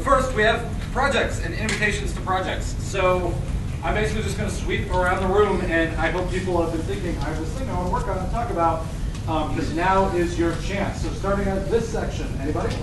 first, we have projects and invitations to projects. So I'm basically just going to sweep around the room, and I hope people have been thinking, I have this thing I want to work on and talk about, because now is your chance. So starting at this section, anybody?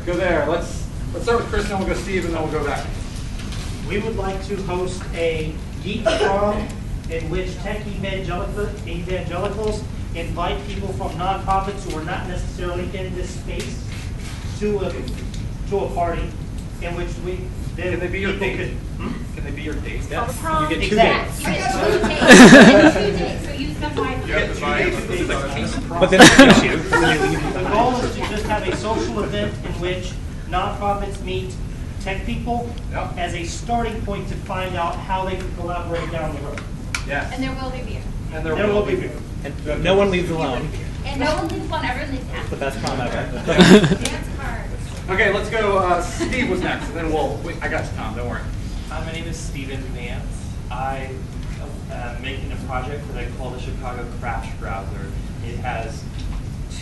Go there. Let's start with Chris, and then we'll go Steve, and then we'll go back. We would like to host a geek forum in which tech evangelicals invite people from nonprofits who are not necessarily in this space to a party in which Can they be your date? Can they be your date? Yes. You get 2 Exactly. days. You get 2 days, so use them wisely. But then it's you. The goal is to just have a social event in which nonprofits meet tech people as a starting point to find out how they can collaborate down the road. Yes. And there will be beer. And There will be beer. And no one leaves alone. And no one leaves one, everyone leaves half. The best prom ever. Dance cards. Okay, let's go. Steve was next, and then I got you, Tom. Don't worry. Hi, my name is Steven Vance. I am making a project that I call the Chicago Crash Browser. It has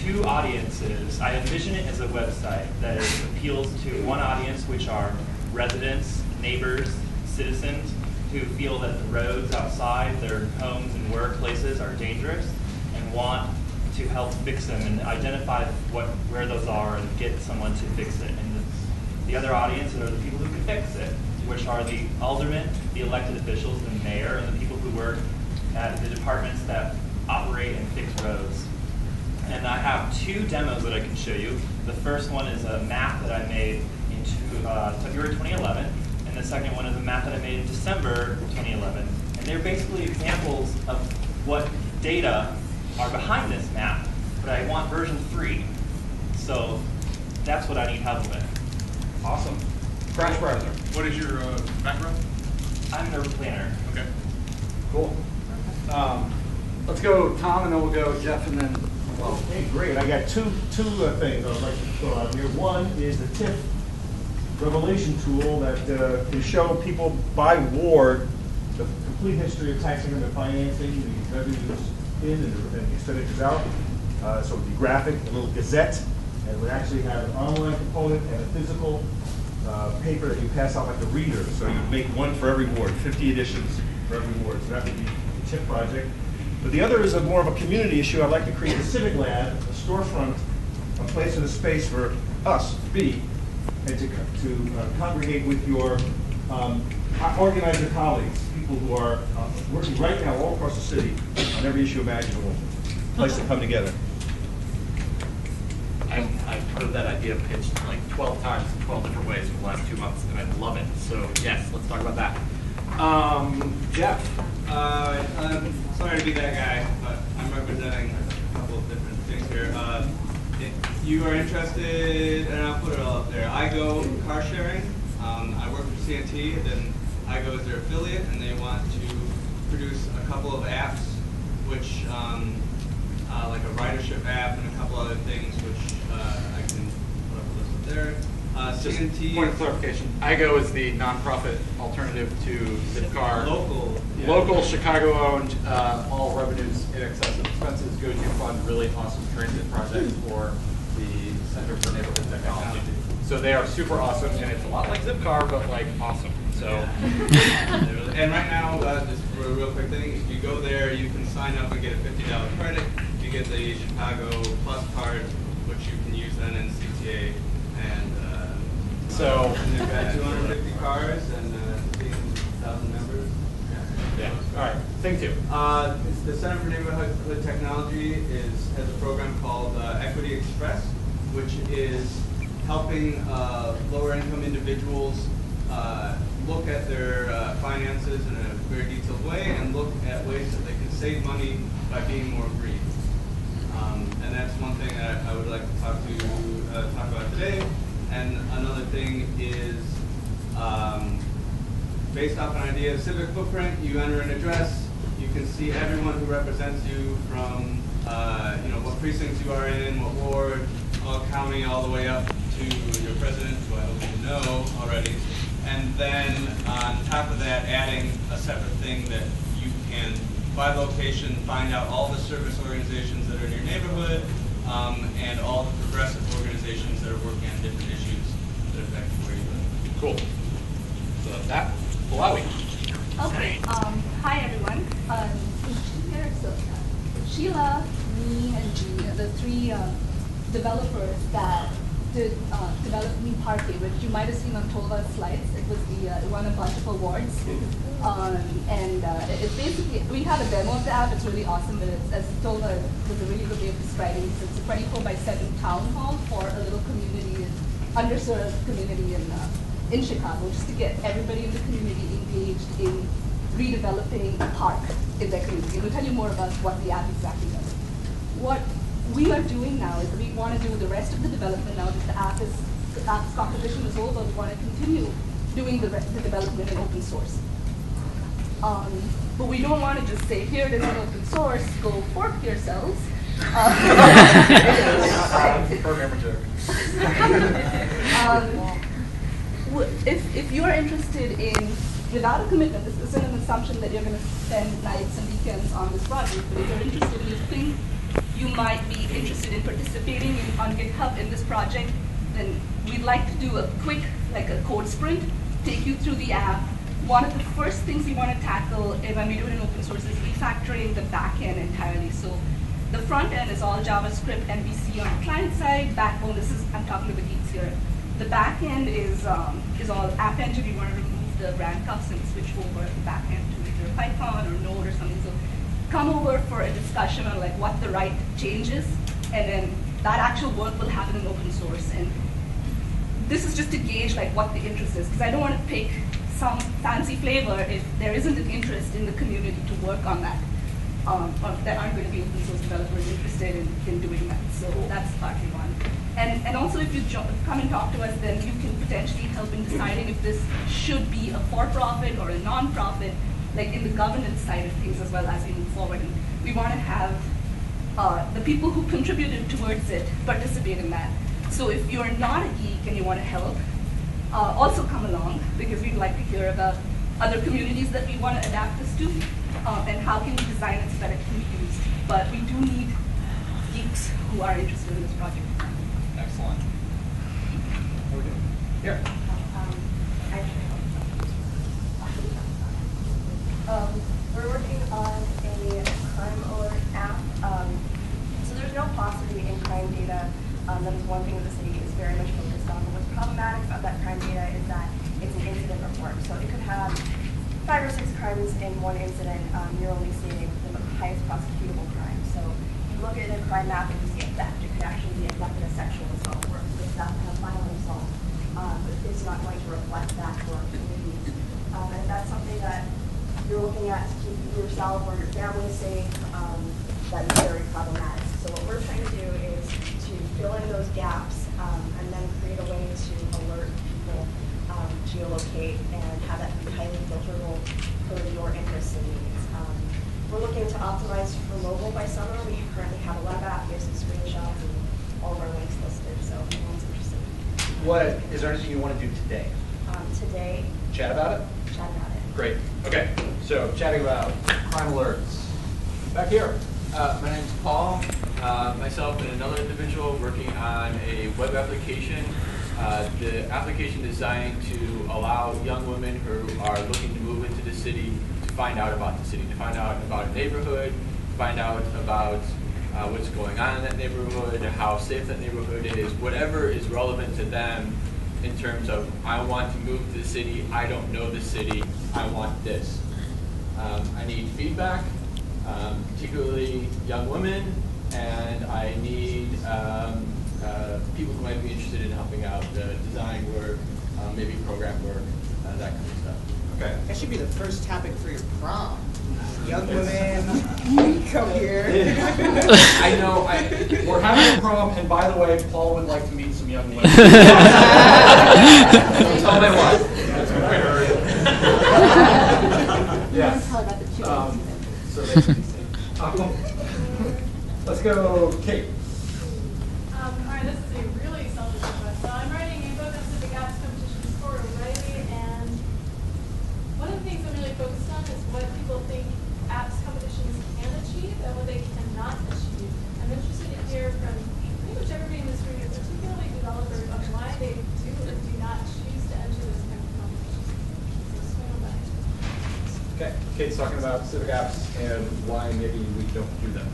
2 audiences. I envision it as a website that appeals to one audience, which are residents, neighbors, citizens who feel that the roads outside their homes and workplaces are dangerous and want to help fix them and identify where those are and get someone to fix it. And the other audience are the people who can fix it, which are the aldermen, the elected officials, the mayor, and the people who work at the departments that operate and fix roads. And I have 2 demos that I can show you. The first one is a map that I made in February 2011, and the second one is a map that I made in December 2011. And they're basically examples of what data are behind this map, but I want version 3. So that's what I need help with. Awesome. Crash browser. What is your background? I'm an urban planner. Okay. Cool. Let's go Tom, and then we'll go Jeff, and then. Okay, great. I got two things I would like to throw out here. One is the TIF revelation tool that can show people by ward the complete history of tax increment financing, the revenues in and the expenditures out. So it would be graphic, a little gazette, and it would actually have an online component and a physical paper that you pass out like a reader. So you make one for every ward, 50 editions for every ward. So that would be the TIF project. But the other is more of a community issue. I'd like to create a civic lab, a storefront, a place and a space for us to be, and to congregate with your organizer colleagues, people who are working right now all across the city on every issue imaginable. A place to come together. I've heard that idea pitched like 12 times in 12 different ways for the last 2 months, and I love it. So yes, let's talk about that. Jeff. I'm sorry to be that guy, but I'm representing a couple of different things here. If you are interested, and I'll put it all up there, iGo car sharing. I work for CNT, and then iGo is their affiliate, and they want to produce a couple of apps, which like a ridership app and a couple other things, which I can put up a list up there. CNT. Point of clarification. iGo is the nonprofit alternative to Zipcar. Local Chicago-owned, all revenues in excess of expenses go to fund really awesome transit projects for the Center for Neighborhood Technology. So they are super awesome, and it's a lot like Zipcar, but like awesome. So. And right now, just for a real quick thing, if you go there, you can sign up and get a $50 credit. You get the Chicago Plus card, which you can use then in CTA. And so they've got 250 cars and 15,000 members. Yeah. All right. Thing 2. It's the Center for Neighborhood Technology has a program called Equity Express, which is helping lower-income individuals look at their finances in a very detailed way and look at ways that they can save money by being more green. And that's one thing that I would like to talk about today. And another thing is based off an idea of civic footprint. You enter an address. You can see everyone who represents you from what precincts you are in, what ward, all county, all the way up to your president, who I hope you know already. And then on top of that, adding a separate thing that you can, by location, find out all the service organizations that are in your neighborhood and all the progressive organizations that are working on different issues that affect where you live. Cool. So that, Malawi. Okay. Hi everyone. Here, so Sheila, me, and G, the three developers that did develop New Parquet, which you might have seen on Tolva's slides. It was it won a bunch of awards. It's basically, we have a demo of the app. It's really awesome, but it's, as Tolva was a really good way of describing it. It's a 24/7 town hall for a little community, underserved community in Chicago, just to get everybody in the community engaged in redeveloping a park in their community. And we'll tell you more about what the app exactly does. What we are doing now is we want to do the rest of the development now that the app's competition is over. We want to continue doing the development in open source. But we don't want to just say, here it is in open source, go fork yourselves. Programmer joke. If you're interested in, without a commitment, this isn't an assumption that you're going to spend nights and weekends on this project, but if you're interested in, you think you might be interested in participating on GitHub in this project, then we'd like to do a quick, like a code sprint, take you through the app. One of the first things we want to tackle when we do it in open source is refactoring the back end entirely. So the front end is all JavaScript MVC on the client side. Backbone, I'm talking to the geeks here. The back end is all App Engine. We want to remove the brand cuffs and switch over the back end to either Python or Node or something. So come over for a discussion on like what the right change is, and then that actual work will happen in open source. And this is just to gauge like what the interest is, because I don't want to pick some fancy flavor if there isn't an interest in the community to work on that. Or there aren't going to be open source developers interested in doing that. So that's partly one. And also if you come and talk to us, then you can potentially help in deciding if this should be a for-profit or a non-profit, like in the governance side of things as well as we move forward. And we want to have the people who contributed towards it participate in that. So if you're not a geek and you want to help, also come along, because we'd like to hear about other communities that we want to adapt this to, and how can we design it so that it can be used. But we do need geeks who are interested in this project. Excellent. Here. We're working on a crime alert app. So there's no paucity in crime data. That is one thing that the city is very much focused on. But what's problematic about that crime data is that it's an incident report. So it could have 5 or 6 crimes in one incident. You're only seeing the highest prosecutable crime. So you look at a crime map and you see a theft. It could actually be a theft and a sexual assault, or it's not a violent assault. But it's not going to reflect that for our community. And if that's something that you're looking at to keep yourself or your family safe, that is very problematic. So what we're trying to do is to fill in those gaps and then create a way to alert people, geolocate, and have that be highly filterable for your interests and needs. We're looking to optimize for mobile by summer. We currently have a web app. We have some screenshots and all of our links listed, so if anyone's interested. What, is there anything you want to do today? Today, Chat about it? chat about it. Great. Okay. So chatting about crime alerts. Back here. My name's Paul. Myself and another individual working on a web application. The application designed to allow young women who are looking to move into the city to find out about the city, to find out about a neighborhood, find out about what's going on in that neighborhood, how safe that neighborhood is, whatever is relevant to them in terms of, I want to move to the city, I don't know the city, I want this. I need feedback, particularly young women, and I need people who might be interested in helping out the design work, maybe program work, that kind of stuff. Okay. That should be the first topic for your prom. Young women, come here. I know, we're having a prom, and by the way, Paul would like to meet some young women. Don't tell them what. That's weird. Yes. So they can be seen. Let's go, Kate. Hi, this is a really selfish request. So I'm writing a book on civic apps competitions for O'Reilly, and one of the things I'm really focused on is what people think apps competitions can achieve and what they cannot achieve. I'm interested to hear from pretty much everybody in this room, particularly developers, on why they do or do not choose to enter this kind kids talking about civic apps and why maybe we don't do them.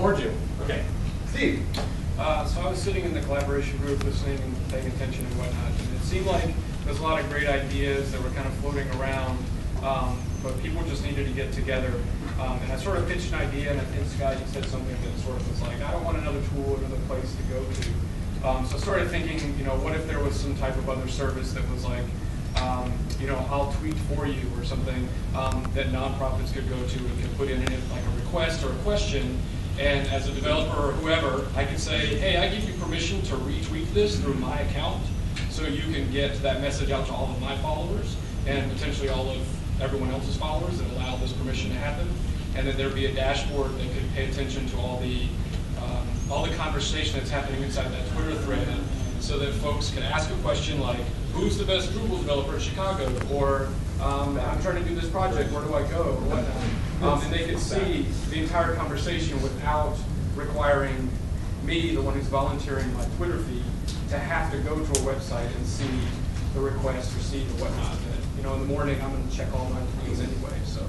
Or do. Okay. Steve. So I was sitting in the collaboration group listening and paying attention and whatnot, and it seemed like there was a lot of great ideas that were kind of floating around, but people just needed to get together. And I sort of pitched an idea, and I think Scott, you said something that sort of was like, I don't want another tool, another place to go to. So I started thinking, you know, what if there was some type of other service that was like, you know, I'll tweet for you or something that nonprofits could go to and could put in it like a request or a question. And as a developer or whoever, I could say, hey, I give you permission to retweet this through my account so you can get that message out to all of my followers and potentially all of everyone else's followers that allow this permission to happen. And then there'd be a dashboard that could pay attention to all the conversation that's happening inside that Twitter thread so that folks can ask a question like, who's the best Drupal developer in Chicago? Or I'm trying to do this project, where do I go? Or whatnot. And they could see the entire conversation without requiring me, the one who's volunteering my Twitter feed, to have to go to a website and see the request, receipt, or whatnot. And, you know, in the morning, I'm going to check all my tweets anyway. So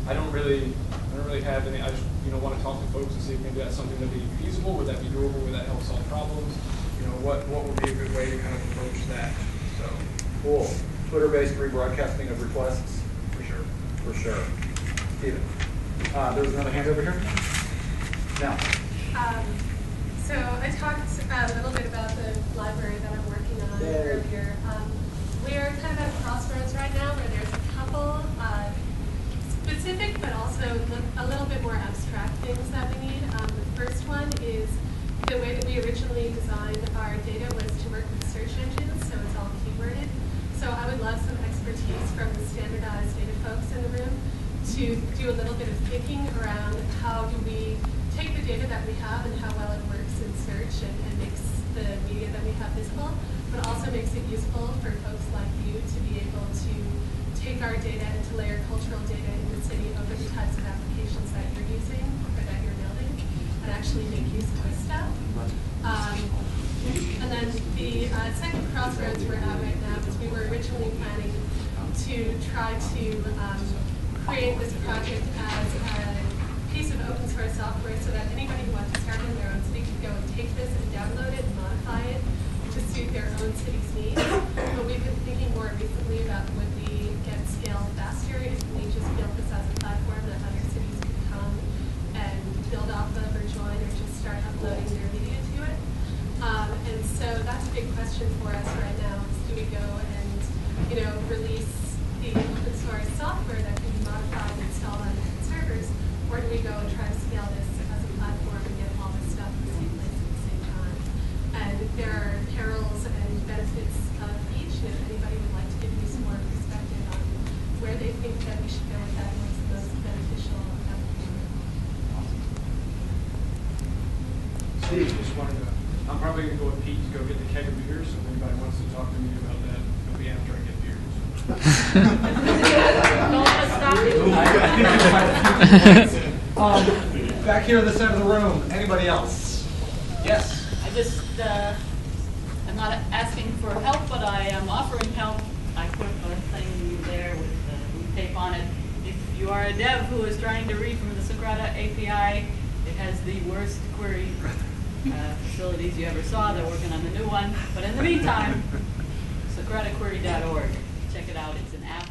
I don't really have any. I just want to talk to folks and see if maybe that's something that'd be feasible. Would that be doable? Would that help solve problems? You know, what would be a good way to kind of approach that? So Cool. Twitter-based rebroadcasting of requests? for sure. For sure. Steven. There was another hand over here. Now. So I talked a little bit about the library that I'm working on earlier. We're kind of at a crossroads right now where there's a couple specific but also a little bit more abstract things that we need. The first one is the way that we originally designed our data was to work with search engines, so it's all keyworded. So I would love some expertise from the standardized data folks in the room to do a little bit of thinking around how do we take the data that we have and how well it works in search and makes the media that we have visible, but also makes it useful for folks like you to be able to take our data and to layer cultural data in the city over the types of applications that you're using or that you're building and actually make use of this stuff. And then the second crossroads we're at right now is we were originally planning to try to create this project as a piece of open source software so that anybody who wants to start in their own city could go and take this and download it and modify it to suit their own city's needs. But we've been thinking more recently about would we get scaled faster if we just built this as a platform that other cities could come and build off of or join or just start uploading their media to it. And so that's a big question for us right now is do we go and release the open source software that can be modified and installed on different servers, or do we go and try to scale this as a platform and get all this stuff in the same place at the same time? And there are perils and benefits of each, and if anybody would like to give me some more perspective on where they think that we should go with that, what's the most beneficial application. Steve, just wanted to. I'm probably going to go with Pete to go get the keg of beers, so if anybody wants to talk to me about that, it'll be after I get beers. Back here at the center of the room. Anybody else? Yes. I just, I'm not asking for help, but I am offering help. I put a thing there with blue tape on it. If you are a dev who is trying to read from the Socrata API, it has the worst query facilities you ever saw. They're working on the new one. But in the meantime, socrataquery.org. Check it out. It's an app